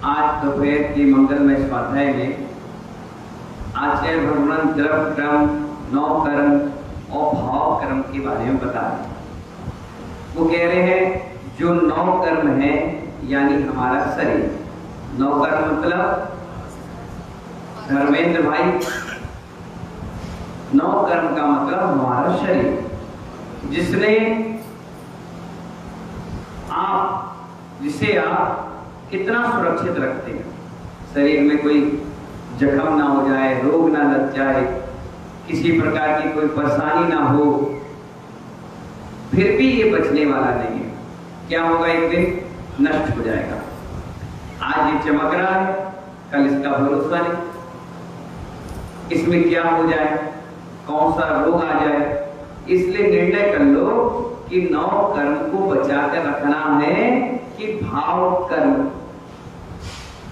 आज दोपहर की मंगलमय स्वाध्याय में आचार्य भगवान द्रव क्रम, नौ कर्म और भाव कर्म के बारे में बता रहे हैं। वो कह रहे हैं जो नौ कर्म है यानी हमारा शरीर, नौ कर्म मतलब धर्मेंद्र भाई, नौ कर्म का मतलब हमारा शरीर, जिसे आप कितना सुरक्षित रखते हैं। शरीर में कोई जख्म ना हो जाए, रोग ना लग जाए, किसी प्रकार की कोई परेशानी ना हो, फिर भी ये बचने वाला नहीं है। क्या होगा, एक दिन नष्ट हो जाएगा। आज ये चमक रहा है, कल इसका भरोसा नहीं, इसमें क्या हो जाए, कौन सा रोग आ जाए। इसलिए निर्णय कर लो कि नौ कर्म को बचा कर रखना है कि भाव कर्म,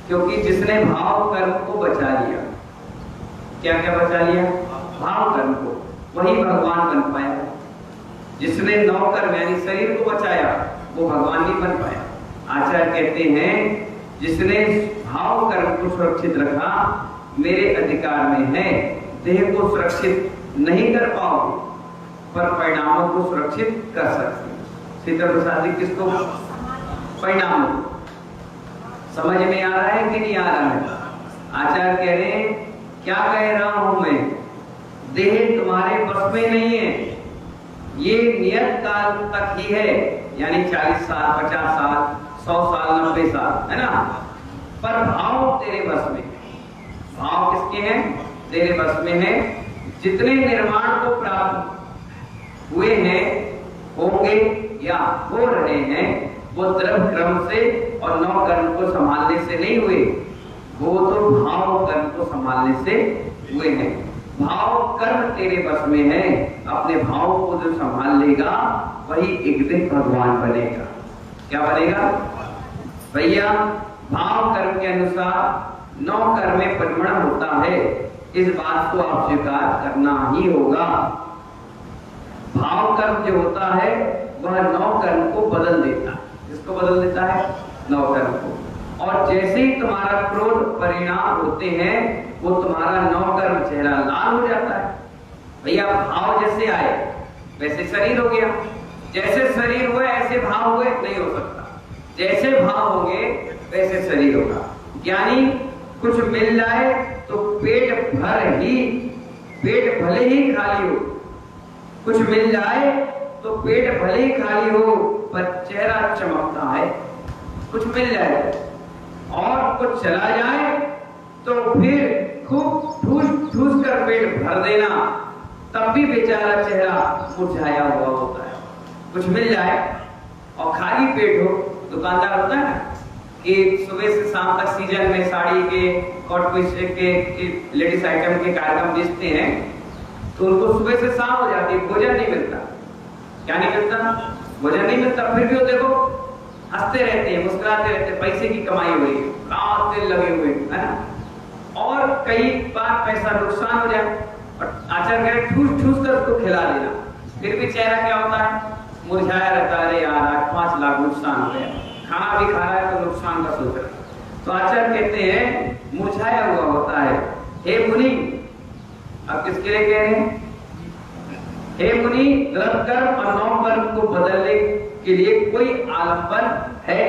क्योंकि जिसने भाव कर्म को बचा लिया, क्या क्या बचा लिया, भाव कर्म को, वही भगवान बन पाया। जिसने नौ कर्म यानी शरीर को बचाया वो भगवान नहीं बन पाया। आचार्य कहते हैं जिसने भाव कर्म को सुरक्षित रखा मेरे अधिकार में है। देह को सुरक्षित नहीं कर पाओगे पर परिणामों को सुरक्षित कर सकते। शीतल प्रसाद जी किसको, परिणामों, समझ में आ रहा है कि नहीं आ रहा है। आचार्य कह रहे हैं क्या कह रहा हूं मैं, देह तुम्हारे बस में नहीं है, ये नियत काल तक ही है, यानी 40 साल, 50 साल, 100 साल, 90 साल, है ना। पर भाव तेरे बस में, भाव किसके हैं, तेरे बस में है। जितने निर्माण को प्राप्त हुए हैं, होंगे या हो रहे हैं, वो द्रव क्रम से और नौ कर्म को संभालने से नहीं हुए, वो तो भाव कर्म को संभालने से हुए हैं। भाव कर्म तेरे बस में है, अपने भाव को जो संभाल लेगा वही एक दिन भगवान बनेगा। क्या बनेगा भैया, भाव कर्म के अनुसार नौ कर्म में परिवर्तन होता है, इस बात को आप स्वीकार करना ही होगा। भाव कर्म जो होता है वह नौ कर्म को बदल देता है। इसको बदल देता है, नौ कर्म को। और जैसे ही तुम्हारा क्रोध परिणाम होते हैं वो तुम्हारा नौ कर्म चेहरा लाल हो जाता है। भैया भाव जैसे आए वैसे शरीर हो गया, जैसे शरीर हुए ऐसे भाव हुए, नहीं हो सकता। जैसे भाव होंगे वैसे शरीर होगा। यानी कुछ मिल जाए तो पेट भले ही खाली हो, कुछ मिल जाए तो पेट भले ही खाली हो पर चेहरा चमकता है। कुछ मिल जाए और कुछ चला जाए तो फिर खूब ठूस कर पेट भर देना, तब भी बेचारा चेहरा मुरझाया हुआ होता है। कुछ मिल जाए और खाली पेट हो, दुकानदार होता है ना कि सुबह से शाम तक सीजन में साड़ी के, कॉट पीस के लेडीज आइटम के कार्यक्रम बेचते हैं, तो उनको सुबह से शाम हो जाती है, भोजन नहीं मिलता। क्या नहीं मिलता, भोजन नहीं मिलता, फिर भी वो देखो हंसते रहते हैं, मुस्कुराते रहते हैं, पैसे की कमाई हो रही है, रात दिन लगे हुए, है ना। और कई बार पैसा नुकसान हो जाए और आचार्य कहे ठूस कर उसको खिला देना, फिर भी चेहरा क्या होता है, मुरझाया रहता है। अरे यार 8-5 लाख नुकसान हो गया, खाना भी खा रहा है तो नुकसान का सोच रहा है। तो आचार्य कहते हैं मुरझाया हुआ होता है। हे मुनि, अब किसके लिए कह रहे हैं, हे मुनि, द्रव कर्म और नौ कर्म को बदलने के लिए कोई आलंबन है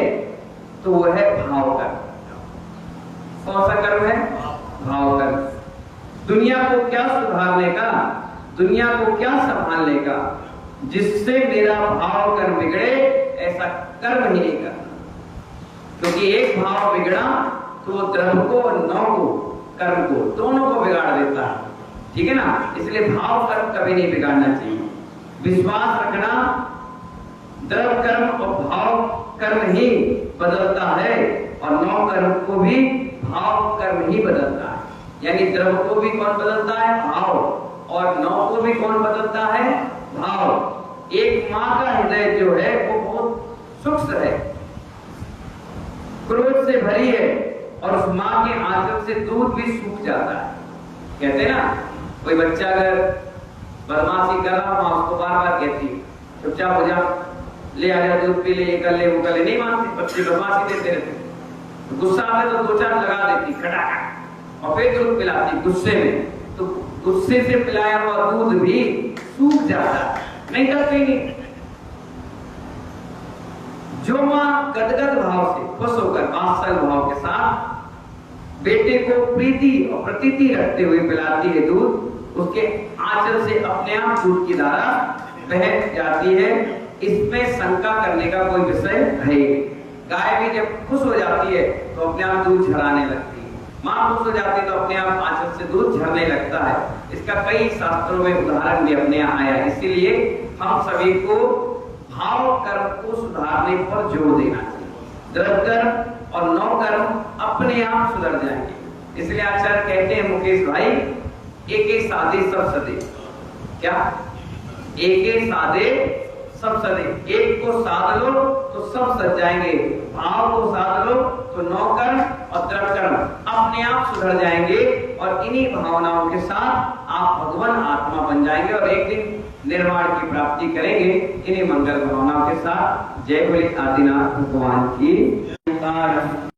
तो वो है भाव कर्म। कौन सा कर्म है, भाव कर्म। दुनिया को क्या सुधारने का, दुनिया को क्या संभालने का, जिससे मेरा भाव कर्म बिगड़े ऐसा कर्म ही नहीं करना। क्योंकि एक भाव बिगड़ा तो वो द्रव को और नौ को, कर्म को, दोनों को बिगाड़ देता है। ठीक है ना। इसलिए भाव कर्म कभी नहीं बिगाड़ना चाहिए। विश्वास रखना, द्रव कर्म और भाव कर्म ही बदलता है और नौ कर्म को भी भाव कर्म ही बदलता है। यानी द्रव को भी कौन बदलता है, भाव, और नौ को भी कौन बदलता है, भाव। एक माँ का हृदय जो है वो बहुत सूक्ष्म है, क्रोध से भरी है, और उस माँ के आंचल से दूध भी सूख जाता है। कहते हैं ना, कोई बच्चा अगर बदमाशी कर रहा, माँ उसको बार बार कहती है चुपचाप हो जा, ले आ जा, दूध पी ले, ये कर ले, वो कर ले, नहीं मानते, बच्चे बदमाशी देते रहते। गुस्सा आता तो 2-4 लगा देती खटाखट और फिर दूध पिलाती गुस्से में, तो गुस्से से पिलाया हुआ दूध भी सूख जाता, नहीं करते नहीं। जो मां गदगद भाव से खुश होकर वात्सल भाव के साथ बेटे को प्रीति और प्रतीति रखते हुए पिलाती है दूध, उसके आंचल से अपने आप दूध की धारा बह जाती है। इसमें शंका करने का कोई विषय है। गाय भी जब खुश हो जाती है तो अपने आप दूध झराने लगती है, मां खुश हो जाती है तो अपने आप आंचल से दूध झरने लगता है। इसका कई शास्त्रों में उदाहरण भी अपने यहाँ आया। इसीलिए हम सभी को भाव कर्म को सुधारने पर जोर देना चाहिए। दृढ़ कर्म और नौ कर्म अपने आप सुधर जाएंगे। इसलिए आचार्य कहते हैं मुकेश भाई, एक एक साधे सब सदे। क्या? एक एक साधे सब सदे। एक को साध लो तो सब सज जाएंगे, भाव को साध लो तो नौ कर्म और दृढ़ कर्म अपने आप सुधर जाएंगे और इन्हीं भावनाओं के साथ आप भगवान आत्मा बन जाएंगे और एक दिन निर्वाण की प्राप्ति करेंगे इन्हीं मंगल भावनाओं के साथ। जय बोले आदिनाथ भगवान की।